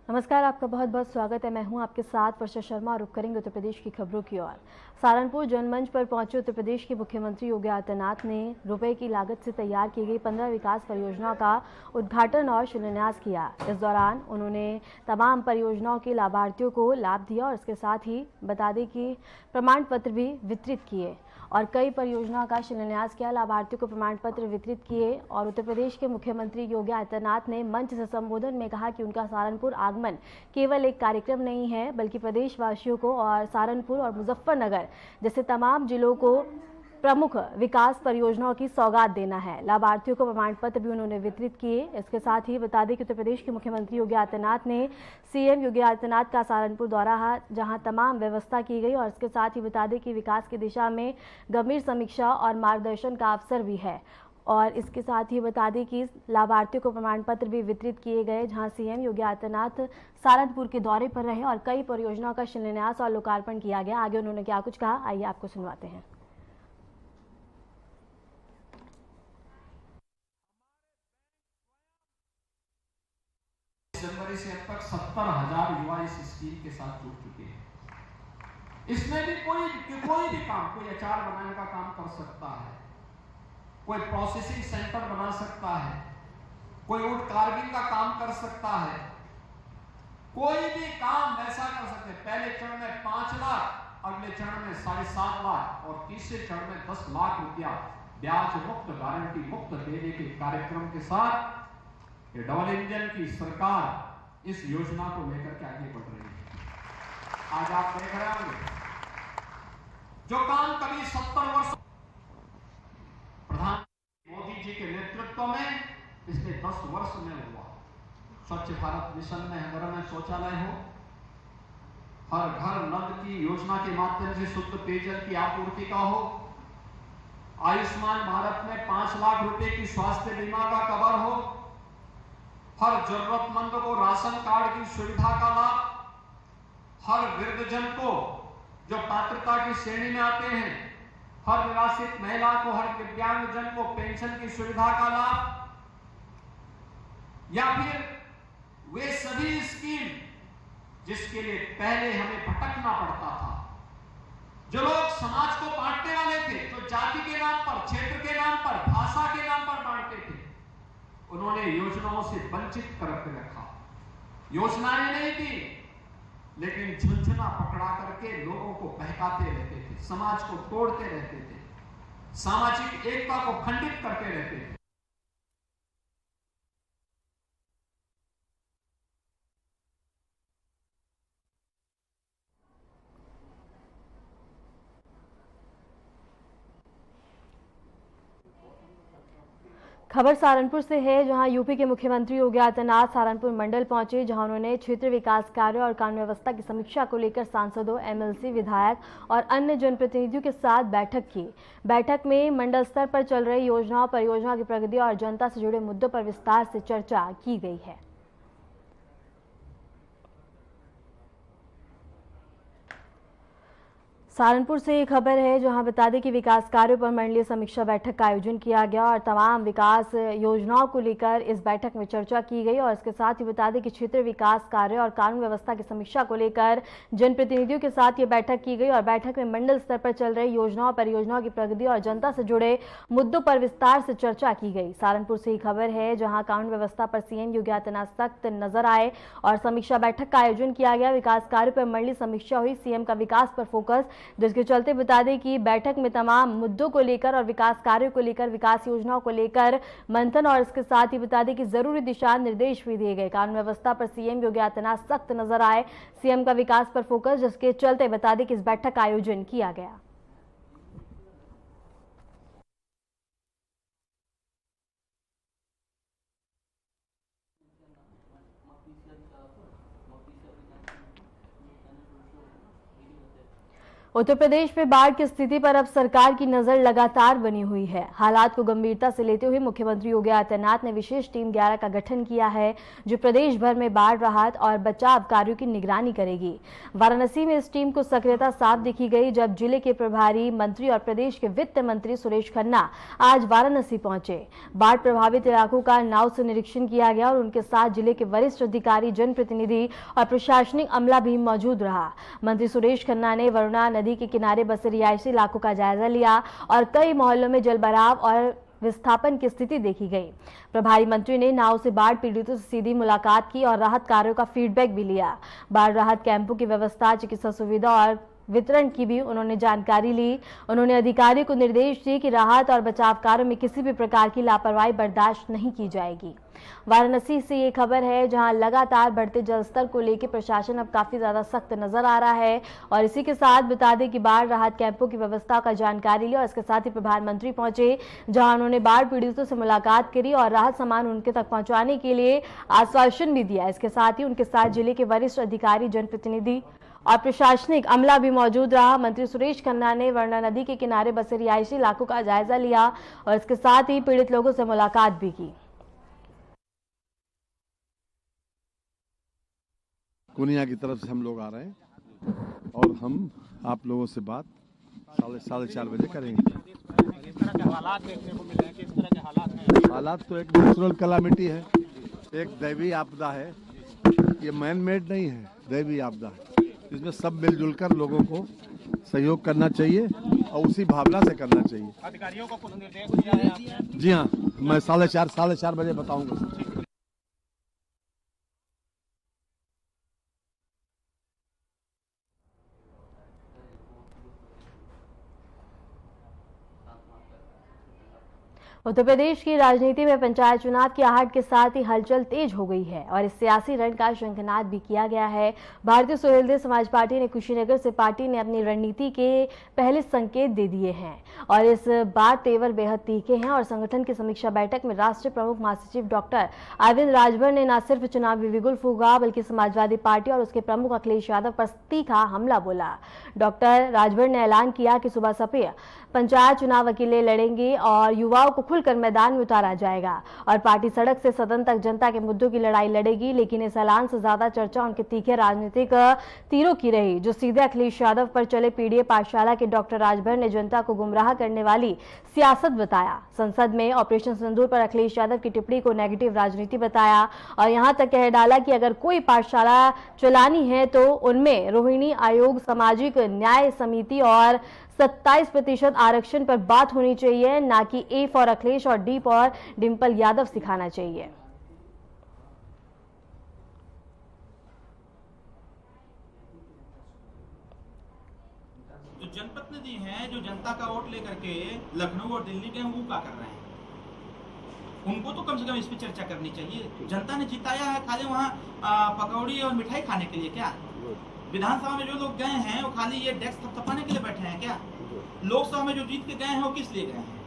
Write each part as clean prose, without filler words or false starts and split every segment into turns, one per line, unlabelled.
नमस्कार, आपका बहुत बहुत स्वागत है। मैं हूं आपके साथ वर्षा शर्मा और रुक करेंगे उत्तर प्रदेश की खबरों की ओर। सहारनपुर जनमंच पर पहुंचे उत्तर प्रदेश के मुख्यमंत्री योगी आदित्यनाथ ने रुपए की लागत से तैयार की गई 15 विकास परियोजनाओं का उद्घाटन और शिलान्यास किया। इस दौरान उन्होंने तमाम परियोजनाओं के लाभार्थियों को लाभ दिया और इसके साथ ही बता दें कि प्रमाण पत्र भी वितरित किए और कई परियोजनाओं का शिलान्यास किया। लाभार्थियों को प्रमाण पत्र वितरित किए और उत्तर प्रदेश के मुख्यमंत्री योगी आदित्यनाथ ने मंच से संबोधन में कहा कि उनका सहारनपुर आगमन केवल एक कार्यक्रम नहीं है, बल्कि प्रदेशवासियों को और सहारनपुर और मुजफ्फरनगर जैसे तमाम जिलों को प्रमुख विकास परियोजनाओं की सौगात देना है। लाभार्थियों को प्रमाण पत्र भी उन्होंने वितरित किए। इसके साथ ही बता दें कि उत्तर प्रदेश के मुख्यमंत्री योगी आदित्यनाथ ने सीएम योगी आदित्यनाथ का सहारनपुर दौरा है, जहां तमाम व्यवस्था की गई और इसके साथ ही बता दें कि विकास की दिशा में गंभीर समीक्षा और मार्गदर्शन का अवसर भी है। और इसके साथ ही बता दें कि लाभार्थियों को प्रमाण पत्र भी वितरित किए गए, जहां सीएम योगी आदित्यनाथ सहारनपुर के दौरे पर रहे और कई परियोजनाओं का शिलान्यास और लोकार्पण किया गया। आगे उन्होंने क्या कुछ कहा, आइए आपको सुनवाते हैं।
जनवरी से अब तक 70,000 युवा इस स्कीम के साथ जुड़ चुके हैं। इसमें भी कोई भी काम, कोई अचार बनाने का काम कर सकता है, कोई प्रोसेसिंग सेंटर बना सकता है, कोई वुड कार्विंग का काम कर सकता है, कोई भी काम वैसा कर सकते हैं। पहले चरण में 5 लाख, अगले चरण में 7.5 लाख और तीसरे चरण में 10 लाख रुपया ब्याज मुक्त, गारंटी मुक्त देने के कार्यक्रम के साथ ये डबल इंजन की सरकार इस योजना को लेकर के आगे बढ़ रही है। आज आप देख रहे होंगे जो काम कभी 70 वर्ष प्रधानमंत्री मोदी जी के नेतृत्व में पिछले 10 वर्ष में हुआ। स्वच्छ भारत मिशन में घर में शौचालय हो, हर घर नल की योजना के माध्यम से शुद्ध पेयजल की आपूर्ति का हो, आयुष्मान भारत में 5 लाख रुपए की स्वास्थ्य बीमा का कवर हो, हर जरूरतमंद को राशन कार्ड की सुविधा का लाभ, हर वृद्धजन को जो पात्रता की श्रेणी में आते हैं, हर निराश्रित महिला को, हर दिव्यांगजन को पेंशन की सुविधा का लाभ, या फिर वे सभी स्कीम जिसके लिए पहले हमें भटकना पड़ता था, जो लोग समाज को बांटने वाले थे, जो जाति के नाम पर, क्षेत्र के नाम पर, भाषा के नाम पर बांटते थे, उन्होंने योजनाओं से वंचित करके रखा। योजनाएं नहीं थी, लेकिन झुंझुना पकड़ा करके लोगों को बहकाते रहते थे, समाज को तोड़ते रहते थे, सामाजिक एकता को खंडित करते रहते थे।
खबर सहारनपुर से है, जहां यूपी के मुख्यमंत्री योगी आदित्यनाथ सहारनपुर मंडल पहुंचे, जहां उन्होंने क्षेत्र विकास कार्य और कानून व्यवस्था की समीक्षा को लेकर सांसदों, एमएलसी, विधायक और अन्य जनप्रतिनिधियों के साथ बैठक की। बैठक में मंडल स्तर पर चल रही योजनाओं, परियोजनाओं की प्रगति और जनता से जुड़े मुद्दों पर विस्तार से चर्चा की गई है। सहारनपुर से एक खबर है, जहां बता दें कि विकास कार्यों पर मंडलीय समीक्षा बैठक का आयोजन किया गया और तमाम विकास योजनाओं को लेकर इस बैठक में चर्चा की गई। और इसके साथ ही बता दें कि क्षेत्र विकास कार्य और कानून व्यवस्था की समीक्षा को लेकर जनप्रतिनिधियों के साथ ये बैठक की गई और बैठक में मंडल स्तर पर चल रही योजनाओं, परियोजनाओं की प्रगति और जनता से जुड़े मुद्दों पर विस्तार से चर्चा की गई। सहारनपुर से ही खबर है, जहां कानून व्यवस्था पर सीएम योगी आदित्यनाथ सख्त नजर आए और समीक्षा बैठक का आयोजन किया गया। विकास कार्यों पर मंडलीय समीक्षा हुई, सीएम का विकास पर फोकस, जिसके चलते बता दें कि बैठक में तमाम मुद्दों को लेकर और विकास कार्यों को लेकर, विकास योजनाओं को लेकर मंथन और इसके साथ ही बता दें कि जरूरी दिशा निर्देश भी दिए गए। कानून व्यवस्था पर सीएम योगी आदित्यनाथ सख्त नजर आए, सीएम का विकास पर फोकस, जिसके चलते बता दें कि इस बैठक का आयोजन किया गया। उत्तर प्रदेश में बाढ़ की स्थिति पर अब सरकार की नजर लगातार बनी हुई है। हालात को गंभीरता से लेते हुए मुख्यमंत्री योगी आदित्यनाथ ने विशेष टीम 11 का गठन किया है, जो प्रदेश भर में बाढ़ राहत और बचाव कार्यों की निगरानी करेगी। वाराणसी में इस टीम को सक्रियता साफ दिखी गई, जब जिले के प्रभारी मंत्री और प्रदेश के वित्त मंत्री सुरेश खन्ना आज वाराणसी पहुंचे। बाढ़ प्रभावित इलाकों का नाव से निरीक्षण किया गया और उनके साथ जिले के वरिष्ठ अधिकारी, जनप्रतिनिधि और प्रशासनिक अमला भी मौजूद रहा। मंत्री सुरेश खन्ना ने वरुणा नदी के किनारे बसे रिहायशी इलाकों का जायजा लिया और कई मोहल्लों में जलभराव और विस्थापन की स्थिति देखी गई। प्रभारी मंत्री ने नाव से बाढ़ पीड़ितों से सीधी मुलाकात की और राहत कार्यों का फीडबैक भी लिया। बाढ़ राहत कैंपों की व्यवस्था, चिकित्सा सुविधा और वितरण की भी उन्होंने जानकारी ली। उन्होंने अधिकारियों को निर्देश दिए कि राहत और बचाव कार्यों में किसी भी प्रकार की लापरवाही बर्दाश्त नहीं की जाएगी। वाराणसी से ये खबर है, जहां लगातार बढ़ते जलस्तर को लेकर प्रशासन अब काफी ज्यादा सख्त नजर आ रहा है। और इसी के साथ बता दें कि बाढ़ राहत कैंपों की व्यवस्था का जानकारी ली और इसके साथ ही प्रधानमंत्री पहुंचे, जहां उन्होंने बाढ़ पीड़ितों से मुलाकात करी और राहत सामान उनके तक पहुंचाने के लिए आश्वासन भी दिया। इसके साथ ही उनके साथ जिले के वरिष्ठ अधिकारी, जनप्रतिनिधि और प्रशासनिक अमला भी मौजूद रहा। मंत्री सुरेश खन्ना ने वरुणा नदी के किनारे बसे रिहायशी इलाकों का जायजा लिया और इसके साथ ही पीड़ित लोगों से मुलाकात भी की।
कुनिया की तरफ से हम लोग आ रहे हैं और हम आप लोगों से बात 4:30 बजे करेंगे।
किस तरह के हालात देखने को मिले हैं, किस तरह के हालात हैं?
हालात तो एक नेचुरल कैलामिटी है, एक दैवीय आपदा है। ये मैन मेड नहीं है, दैवीय आपदा है। इसमें सब मिलजुल कर लोगों को सहयोग करना चाहिए और उसी भावना से करना चाहिए।
अधिकारियों को कुछ निर्देश दिया है आपने?
जी हाँ, मैं 4:30 बजे बताऊंगा।
उत्तर प्रदेश की राजनीति में पंचायत चुनाव की आहट के साथ ही हलचल तेज हो गई है और इस सियासी रण का शंखनाद भी किया गया है। भारतीय सुहेलदेव समाज पार्टी ने कुशीनगर से पार्टी ने अपनी रणनीति के पहले संकेत दे दिए हैं और इस बार तेवर बेहद तीखे हैं। और संगठन की समीक्षा बैठक में राष्ट्रीय प्रमुख महासचिव डॉक्टर अरविंद राजभर ने न सिर्फ चुनावी बिगुल फूंका, बल्कि समाजवादी पार्टी और उसके प्रमुख अखिलेश यादव पर तीखा हमला बोला। डॉक्टर राजभर ने ऐलान किया कि सुबह सपे पंचायत चुनाव अकेले लड़ेंगे और युवाओं को खुलकर मैदान में उतारा जाएगा और पार्टी सड़क से सदन तक जनता के मुद्दों की लड़ाई लड़ेगी। लेकिन इस ऐलान से ज्यादा चर्चा उनके तीखे राजनीतिक तीरों की रही, जो सीधे अखिलेश यादव पर चले। पीडीए पाठशाला के डॉक्टर राजभर ने जनता को गुमराह करने वाली सियासत बताया। संसद में ऑपरेशन सिंदूर पर अखिलेश यादव की टिप्पणी को नेगेटिव राजनीति बताया और यहां तक कह डाला कि अगर कोई पाठशाला चलानी है तो उनमें रोहिणी आयोग, सामाजिक न्याय समिति और 27% आरक्षण पर बात होनी चाहिए, ना कि ए फॉर अखिलेश और डी फॉर डिंपल यादव सिखाना चाहिए।
जो जनप्रतिनिधि हैं, जो जनता का वोट लेकर के लखनऊ और दिल्ली के हैं, वो क्या कर रहे हैं? उनको तो कम से कम इस पर चर्चा करनी चाहिए। जनता ने जिताया है खाली वहाँ पकौड़ी और मिठाई खाने के लिए क्या? विधानसभा में जो लोग गए हैं वो खाली ये डेस्क थपथपाने के लिए बैठे हैं क्या? लोकसभा में जो जीत के गए हैं वो किस लिए गए हैं?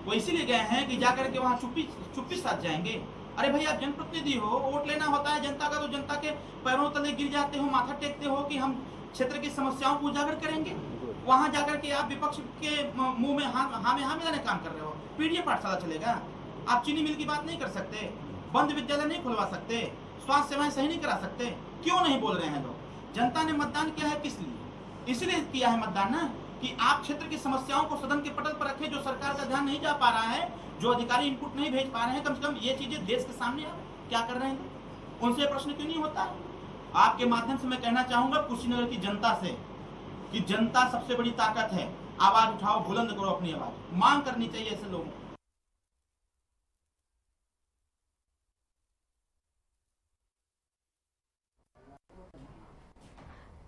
वो इसीलिए गए हैं कि जाकर के वहाँ चुप्पी साथ जाएंगे। अरे भाई, आप जनप्रतिनिधि हो, वोट लेना होता है जनता का, तो जनता के पैरों तले गिर जाते हो, माथा टेकते हो कि हम क्षेत्र की समस्याओं को उजागर करेंगे। वहां जाकर के आप विपक्ष के मुंह में हाँ मिलाने काम कर रहे हो। पीडीए पाठशाला चलेगा? आप चीनी मिल की बात नहीं कर सकते, बंद विद्यालय नहीं खुलवा सकते, स्वास्थ्य सेवाएं सही नहीं करा सकते। क्यों नहीं बोल रहे हैं लोग? जनता ने मतदान किया है किस लिए? इसलिए किया है मतदान ना कि आप क्षेत्र की समस्याओं को सदन के पटल पर रखें। जो सरकार का ध्यान नहीं जा पा रहा है, जो अधिकारी इनपुट नहीं भेज पा रहे हैं, कम से कम ये चीजें देश के सामने आप क्या कर रहे हैं, उनसे प्रश्न क्यों नहीं होता? आपके माध्यम से मैं कहना चाहूंगा कुशीनगर की जनता से कि जनता सबसे बड़ी ताकत है। आवाज उठाओ, बुलंद करो अपनी आवाज, मांग करनी चाहिए ऐसे लोगों को।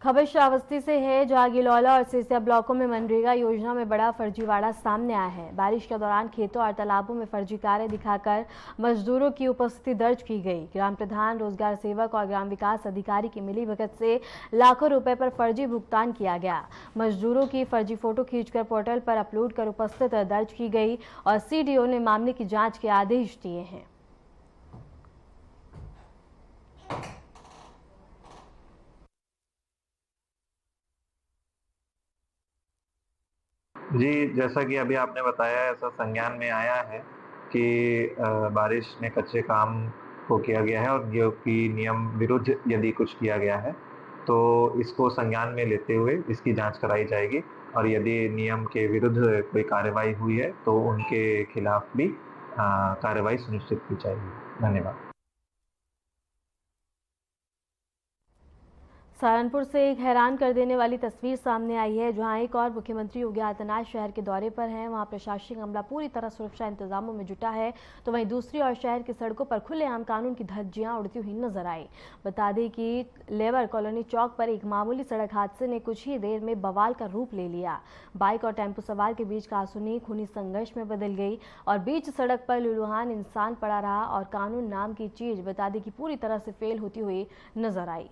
खबर श्रावस्ती से है, जहां गिलौला और सिरसिया ब्लॉकों में मनरेगा योजना में बड़ा फर्जीवाड़ा सामने आया है। बारिश के दौरान खेतों और तालाबों में फर्जी कार्य दिखाकर मजदूरों की उपस्थिति दर्ज की गई। ग्राम प्रधान, रोजगार सेवक और ग्राम विकास अधिकारी की मिलीभगत से लाखों रुपए पर फर्जी भुगतान किया गया। मजदूरों की फर्जी फोटो खींचकर पोर्टल पर अपलोड कर उपस्थिति दर्ज की गई और सीडीओ ने मामले की जाँच के आदेश दिए हैं।
जी, जैसा कि अभी आपने बताया, ऐसा संज्ञान में आया है कि बारिश में कच्चे काम को किया गया है और जो कि नियम विरुद्ध यदि कुछ किया गया है, तो इसको संज्ञान में लेते हुए इसकी जाँच कराई जाएगी और यदि नियम के विरुद्ध कोई कार्रवाई हुई है, तो उनके खिलाफ भी कार्रवाई सुनिश्चित की जाएगी। धन्यवाद।
सहारनपुर से एक हैरान कर देने वाली तस्वीर सामने आई है, जहां एक और मुख्यमंत्री योगी आदित्यनाथ शहर के दौरे पर हैं। वहां प्रशासनिक अमला पूरी तरह सुरक्षा इंतजामों में जुटा है, तो वहीं दूसरी ओर शहर की सड़कों पर खुलेआम कानून की धज्जियां उड़ती हुई नजर आई। बता दें कि लेबर कॉलोनी चौक पर एक मामूली सड़क हादसे ने कुछ ही देर में बवाल का रूप ले लिया। बाइक और टेम्पो सवार के बीच कासुनी खूनी संघर्ष में बदल गई और बीच सड़क पर लुलुहान इंसान पड़ा रहा और कानून नाम की चीज बता दें कि पूरी तरह से फेल होती हुई नजर आई।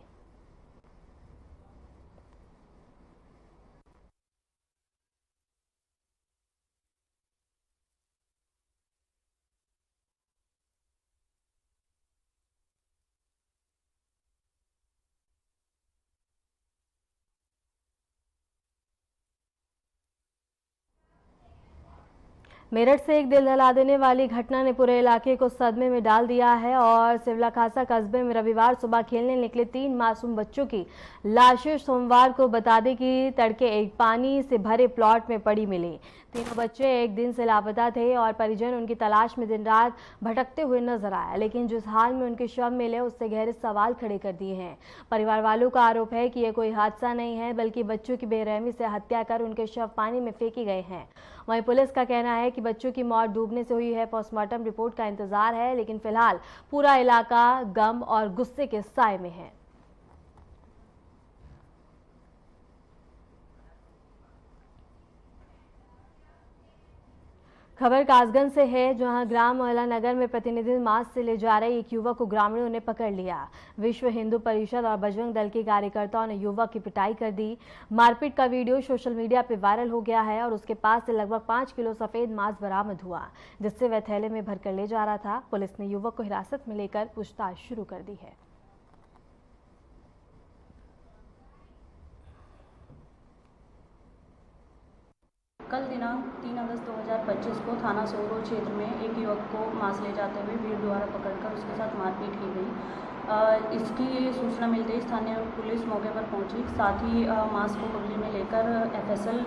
मेरठ से एक दिल दहला देने वाली घटना ने पूरे इलाके को सदमे में डाल दिया है और सिवला खासा कस्बे में रविवार सुबह खेलने निकले 3 मासूम बच्चों की लाशें सोमवार को बता दें कि तड़के एक पानी से भरे प्लॉट में पड़ी मिली। तीनों बच्चे एक दिन से लापता थे और परिजन उनकी तलाश में दिन रात भटकते हुए नजर आया, लेकिन जिस हाल में उनके शव मिले उससे गहरे सवाल खड़े कर दिए हैं। परिवार वालों का आरोप है कि यह कोई हादसा नहीं है, बल्कि बच्चों की बेरहमी से हत्या कर उनके शव पानी में फेंके गए हैं। वहीं पुलिस का कहना है कि बच्चों की मौत डूबने से हुई है। पोस्टमार्टम रिपोर्ट का इंतजार है, लेकिन फिलहाल पूरा इलाका गम और गुस्से के साए में है। खबर कासगंज से है, जहां ग्राम महिला नगर में प्रतिनिधि मार्च से ले जा रहे एक युवक को ग्रामीणों ने पकड़ लिया। विश्व हिंदू परिषद और बजरंग दल के कार्यकर्ताओं ने युवक की पिटाई कर दी। मारपीट का वीडियो सोशल मीडिया पर वायरल हो गया है और उसके पास से लगभग 5 किलो सफेद मांस बरामद हुआ, जिससे वह थैले में भरकर ले जा रहा था। पुलिस ने युवक को हिरासत में लेकर पूछताछ शुरू कर दी है।
कल दिनांक 3 अगस्त 2025 को थाना सोरो क्षेत्र में एक युवक को मांस ले जाते हुए भीड़ द्वारा पकड़कर उसके साथ मारपीट की गई। इसकी सूचना मिलते ही स्थानीय पुलिस मौके पर पहुंची। साथ ही मांस को कब्जे में लेकर FSL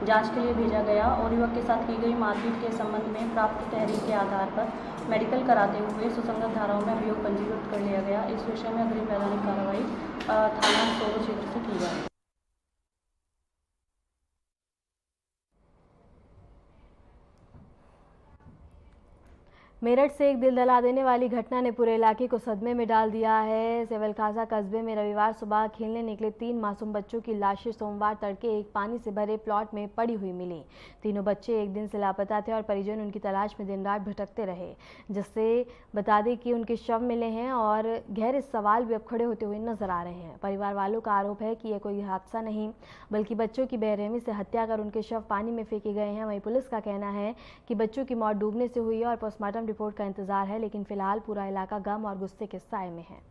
जांच के लिए भेजा गया और युवक के साथ की गई मारपीट के संबंध में प्राप्त तहरीर के आधार पर मेडिकल कराते हुए सुसंगत धाराओं में अभियोग पंजीकृत कर लिया गया। इस विषय में अग्रिम वैधानिक कार्रवाई थाना सोरो क्षेत्र से की जाएगी।
मेरठ से एक दिल दहला देने वाली घटना ने पूरे इलाके को सदमे में डाल दिया है। सिवल खासा कस्बे में रविवार सुबह खेलने निकले 3 मासूम बच्चों की लाशें सोमवार तड़के एक पानी से भरे प्लॉट में पड़ी हुई मिली। तीनों बच्चे एक दिन से लापता थे और परिजन उनकी तलाश में दिन रात भटकते रहे, जिससे बता दें कि उनके शव मिले हैं और गहरे सवाल भी अब खड़े होते हुए नजर आ रहे हैं। परिवार वालों का आरोप है कि यह कोई हादसा नहीं, बल्कि बच्चों की बेरहमी से हत्या कर उनके शव पानी में फेंके गए हैं। वहीं पुलिस का कहना है कि बच्चों की मौत डूबने से हुई है और पोस्टमार्टम रिपोर्ट का इंतजार है, लेकिन फिलहाल पूरा इलाका गम और गुस्से के साए में है।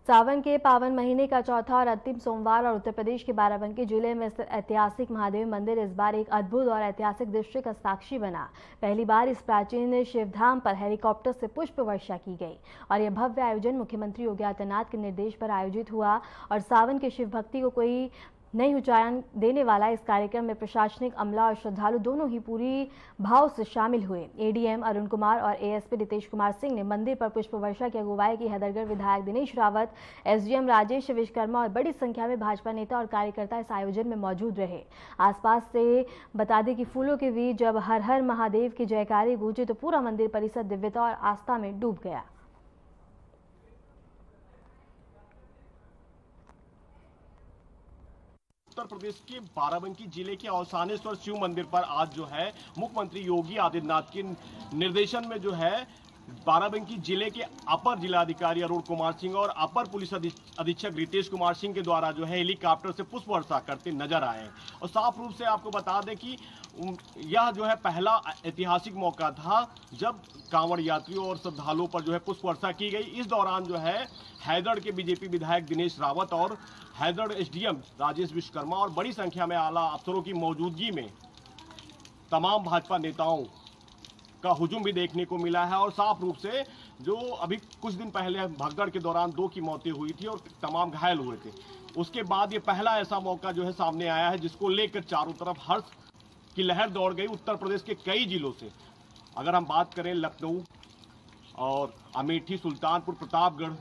सावन के पावन महीने का चौथा और अंतिम सोमवार और उत्तर प्रदेश के बाराबंकी जिले में स्थित ऐतिहासिक महादेव मंदिर इस बार एक अद्भुत और ऐतिहासिक दृश्य का साक्षी बना। पहली बार इस प्राचीन शिवधाम पर हेलीकॉप्टर से पुष्प वर्षा की गई और यह भव्य आयोजन मुख्यमंत्री योगी आदित्यनाथ के निर्देश पर आयोजित हुआ और सावन के शिव भक्ति को कोई नई ऊंचाई देने वाला इस कार्यक्रम में प्रशासनिक अमला और श्रद्धालु दोनों ही पूरी भाव से शामिल हुए। ADM अरुण कुमार और ASP रितेश कुमार सिंह ने मंदिर पर पुष्प वर्षा की अगुवाई की। हैदरगढ़ विधायक दिनेश रावत, SDM राजेश विश्वकर्मा और बड़ी संख्या में भाजपा नेता और कार्यकर्ता इस आयोजन में मौजूद रहे। आसपास से बता दें कि फूलों के बीच जब हर हर महादेव की जयकारी गूंजी तो पूरा मंदिर परिसर दिव्यता और आस्था में डूब गया।
उत्तर प्रदेश के बाराबंकी जिले के औसानेश्वर शिव मंदिर पर आज जो है मुख्यमंत्री योगी आदित्यनाथ के निर्देशन में जो है बाराबंकी जिले के अपर जिलाधिकारी अरुण कुमार सिंह और अपर पुलिस अधीक्षक रितेश कुमार सिंह के द्वारा जो है हेलीकॉप्टर से पुष्प वर्षा करते नजर आए हैं। और साफ रूप से आपको बता दें कि यह जो है पहला ऐतिहासिक मौका था जब कांवड़ यात्रियों और श्रद्धालुओं पर जो है पुष्प वर्षा की गई। इस दौरान जो है हैदर के बीजेपी विधायक दिनेश रावत और हैदर एसडीएम राजेश विश्वकर्मा और बड़ी संख्या में आला अफसरों की मौजूदगी में तमाम भाजपा नेताओं का हुजूम भी देखने को मिला है। और साफ रूप से जो अभी कुछ दिन पहले भगदड़ के दौरान 2 की मौतें हुई थी और तमाम घायल हुए थे, उसके बाद ये पहला ऐसा मौका जो है सामने आया है जिसको लेकर चारों तरफ हर्ष की लहर दौड़ गई उत्तर प्रदेश के कई जिलों से। अगर हम बात करें लखनऊ और अमेठी, सुल्तानपुर, प्रतापगढ़,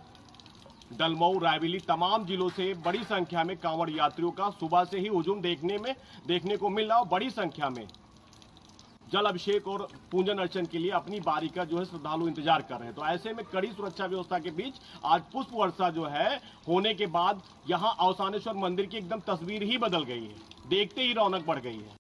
डलमऊ, रायबरेली, तमाम जिलों से बड़ी संख्या में कांवड़ यात्रियों का सुबह से ही हुजूम देखने को मिला और बड़ी संख्या में जल अभिषेक और पूजन अर्चन के लिए अपनी बारी का जो है श्रद्धालु इंतजार कर रहे हैं। तो ऐसे में कड़ी सुरक्षा व्यवस्था के बीच आज पुष्प वर्षा जो है होने के बाद यहां अवसानेश्वर मंदिर की एकदम तस्वीर ही बदल गई है, देखते ही रौनक बढ़ गई है।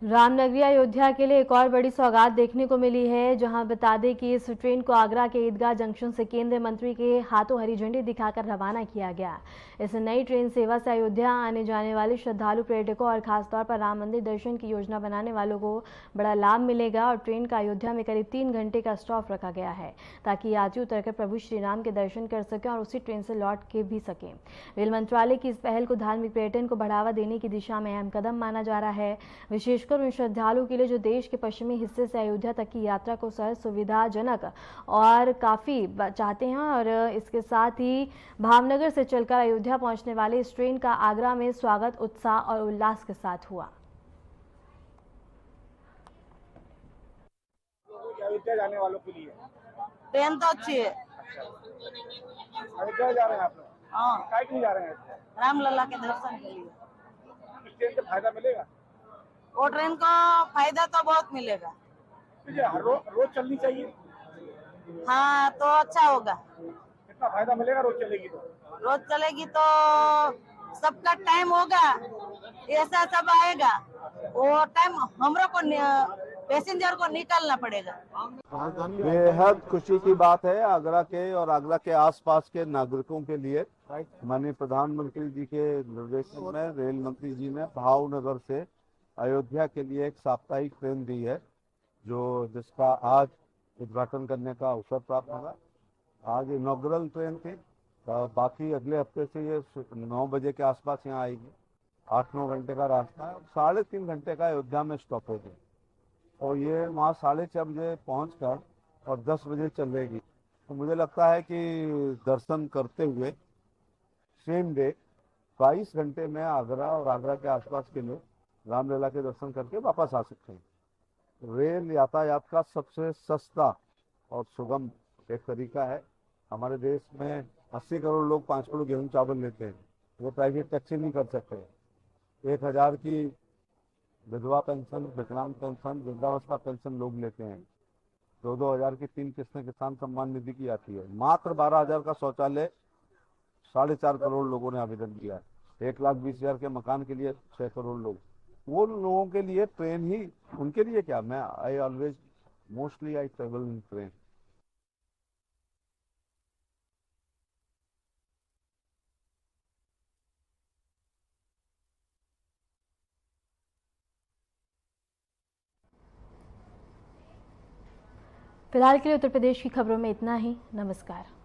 रामनगरी अयोध्या के लिए एक और बड़ी सौगात देखने को मिली है, जहां बता दें कि इस ट्रेन को आगरा के ईदगाह जंक्शन से केंद्रीय मंत्री के हाथों हरी झंडी दिखाकर रवाना किया गया। इस नई ट्रेन सेवा से अयोध्या आने जाने वाले श्रद्धालु पर्यटकों और खासतौर पर राम मंदिर दर्शन की योजना बनाने वालों को बड़ा लाभ मिलेगा। और ट्रेन का अयोध्या में करीब 3 घंटे का स्टॉप रखा गया है ताकि यात्री उतरकर प्रभु श्री राम के दर्शन कर सकें और उसी ट्रेन से लौट के भी सकें। रेल मंत्रालय की इस पहल को धार्मिक पर्यटन को बढ़ावा देने की दिशा में अहम कदम माना जा रहा है, विशेषकर उन श्रद्धालुओं के लिए जो देश के पश्चिमी हिस्से से अयोध्या तक की यात्रा को सहज, सुविधाजनक और काफी चाहते हैं। और इसके साथ ही भावनगर से चलकर अयोध्या पहुंचने वाले इस ट्रेन का आगरा में स्वागत उत्साह और उल्लास के साथ हुआ।
अयोध्या जाने वालों के लिए
ट्रेन तो अच्छी है।
अयोध्या जा रहे हैं आप लोग?
हाँ।
काय के लिए जा रहे हैं?
रामलला के दर्शन के लिए।
इस ट्रेन से फायदा मिलेगा?
वो ट्रेन को फायदा तो बहुत मिलेगा।
रोज चलनी चाहिए।
हाँ तो अच्छा होगा।
कितना फायदा मिलेगा रोज चलेगी तो?
रोज चलेगी तो सबका टाइम होगा, ऐसा सब आएगा, वो टाइम हमरो को पैसेंजर को निकालना पड़ेगा।
बेहद खुशी की बात है आगरा के और आगरा के आसपास के नागरिकों के लिए। माननीय प्रधानमंत्री जी के निर्देशन में रेल मंत्री जी ने भावनगर से अयोध्या के लिए एक साप्ताहिक ट्रेन दी है, जिसका आज उद्घाटन करने का अवसर प्राप्त होगा। आज इनॉग्रल ट्रेन थी, बाकी अगले हफ्ते से ये 9 बजे के आसपास यहाँ आएगी। 8-9 घंटे का रास्ता है, 3.5 घंटे का अयोध्या में स्टॉपेज है और ये वहाँ 6:30 बजे पहुँचकर और 10 बजे चलेगी। तो मुझे लगता है कि दर्शन करते हुए सेम डे 22 घंटे में आगरा और आगरा के आसपास के लोग रामलला के दर्शन करके वापस आ सकते हैं। रेल यातायात का सबसे सस्ता और सुगम एक तरीका है। हमारे देश में 80 करोड़ लोग 5 किलो गेहूं चावल लेते हैं, वो प्राइवेट टैक्सी नहीं कर सकते। 1000 की विधवा पेंशन, विकलांग पेंशन, वृद्धावस्था पेंशन लोग लेते हैं। 2-2 हजार की 3 किस्तें किसान सम्मान निधि की आती है। मात्र 12,000 का शौचालय 4.5 करोड़ लोगों ने आवेदन किया है। 1,20,000 के मकान के लिए 6 करोड़ लोग। वो लोगों के लिए ट्रेन ही, उनके लिए क्या, मैं mostly I travel in train.
फिलहाल के लिए उत्तर प्रदेश की खबरों में इतना ही। नमस्कार।